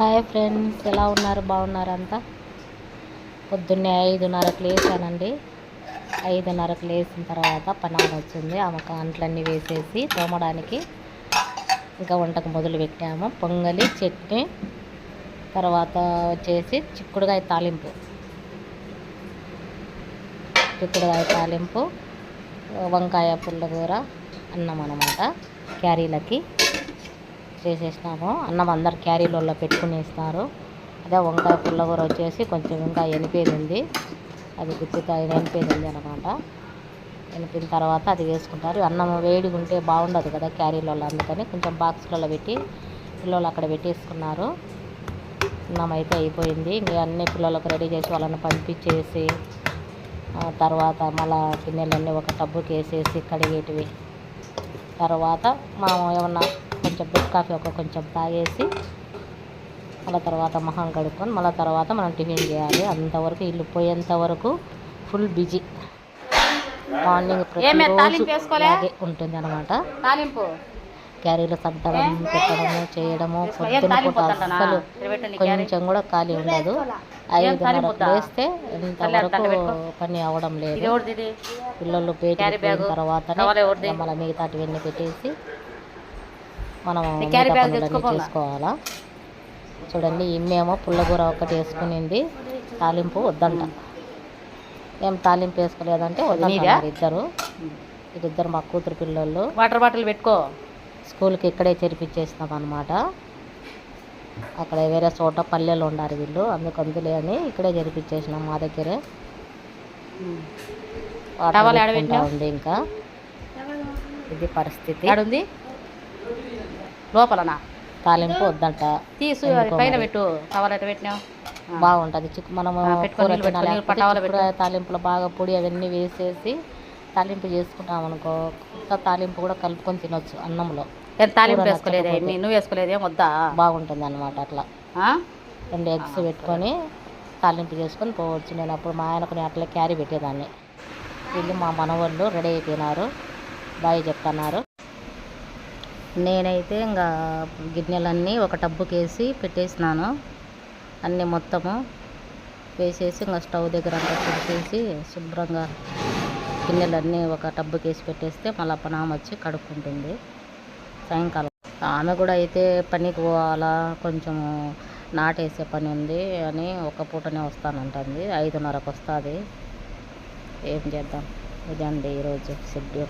Hi friends, ఎలా ఉన్నారు? బాగున్నారు అంతా? పొద్దున్నే 5:30కి లేచానండి. 5:30కి లేచిన తర్వాత పనామె వచ్చింది. ఆమెకు అంట్లన్నీ వేసేసి తోమడానికి ఇంకా వంటకు మొదలు పెట్టాము. పొంగలి, చట్నీ, తర్వాత వచ్చేసి చిక్కుడుకాయ తాలింపు, వంకాయ పుల్లగూర, అన్నం అన్నమాట. క్యారీలకి చేసేసినాము. అన్నం అందరు క్యారీలలో పెట్టుకునేస్తారు. అదే వంకాయ పుల్లగూర వచ్చేసి కొంచెం ఇంకా ఎనిపేది ఉంది, అది గుత్తితో ఎనిపేది ఉంది అనమాట. ఎనిపిన తర్వాత అది వేసుకుంటారు. అన్నం వేడిగా ఉంటే బాగుండదు కదా క్యారీలలో, అందుకని కొంచెం బాక్స్లలో పెట్టి పిల్లలు అక్కడ పెట్టేసుకున్నారు. అన్నం అయితే అయిపోయింది. ఇంకా అన్ని పిల్లలకు రెడీ చేసి వాళ్ళని పంపించేసి తర్వాత మళ్ళా గిన్నెలన్నీ ఒక టబ్బుకి వేసేసి కడిగేటివి, తర్వాత ఏమన్నా కొంచెం బెడ్ కాఫీ కొంచెం తాగేసి మళ్ళీ తర్వాత మొహం కడుక్కొని మళ్ళీ తర్వాత మనం టిఫిన్ చేయాలి. అంతవరకు ఇల్లు పోయేంత వరకు ఫుల్ బిజీ. మార్నింగ్ ప్రతిరోజు అలాగే ఉంటుంది అనమాట. క్యారీలు సర్దడం, పెట్టడము, చేయడము. పొద్దున పూట అస్సలు కొంచెం కూడా ఖాళీ ఉండదు. 5:30కి లేస్తే ఇంతవరకు పని అవ్వడం లేదు. పిల్లలు పోయిన తర్వాతనే మళ్ళీ మిగతాటివన్నీ పెట్టేసి మనం పనులన్నీ చేసుకోవాలా. చూడండి, ఇమ్మేమో పుల్లగూర ఒకటి వేసుకునింది, తాలింపు వద్దంట. ఏం తాలింపు వేసుకోలేదంటే ఇద్దరు మా కూతురు పిల్లలు. వాటర్ బాటిల్ పెట్టుకో. స్కూల్కి ఇక్కడే చేర్పించేసినాం అనమాట. అక్కడ వేరే చోట పల్లెలు ఉండారు వీళ్ళు, అందులే అని ఇక్కడే చేర్పించేసినాం మా దగ్గరే. ఉంది ఇంకా ఇది పరిస్థితి. లోపలనా తాలింపు వద్దంట, తీసు పైన పెట్టు. టవల్ పెట్టినావు బాగుంటుంది. మనము తాలింపులో బాగా పొడి అవన్నీ వేసేసి తాలింపు చేసుకుంటాం అనుకో, తాలింపు కూడా కలుపుకొని తినొచ్చు అన్నంలో. తాలింపు వేసుకోలేదే, నువ్వు వేసుకోలేదే, వద్దా? బాగుంటుంది అనమాట. అట్లా 2 ఎగ్స్ పెట్టుకొని తాలింపు చేసుకొని పోవచ్చు. నేను అప్పుడు మా ఆయనకు అట్లా క్యారీ పెట్టేదాన్ని. వీళ్ళు మా మనవాళ్ళు రెడీ అయిపోయినారు, బాయ్ చెప్తున్నారు. నేనైతే ఇంకా గిన్నెలన్నీ ఒక టబ్బుకి వేసి పెట్టేసినాను. అన్నీ మొత్తము వేసేసి ఇంకా స్టవ్ దగ్గర అంతా తుడిచేసి శుభ్రంగా గిన్నెలన్నీ ఒక టబ్బుకి వేసి పెట్టేస్తే మళ్ళీ పనామె వచ్చి కడుక్కుంటుంది సాయంకాలం. ఆమె కూడా అయితే పనికి పోవాలా, కొంచెము నాటేసే పని ఉంది అని ఒక పూటనే వస్తానంటుంది. 5:30కి వస్తుంది. ఏం చేద్దాం, ఇదండి ఈరోజు షెడ్యూల్.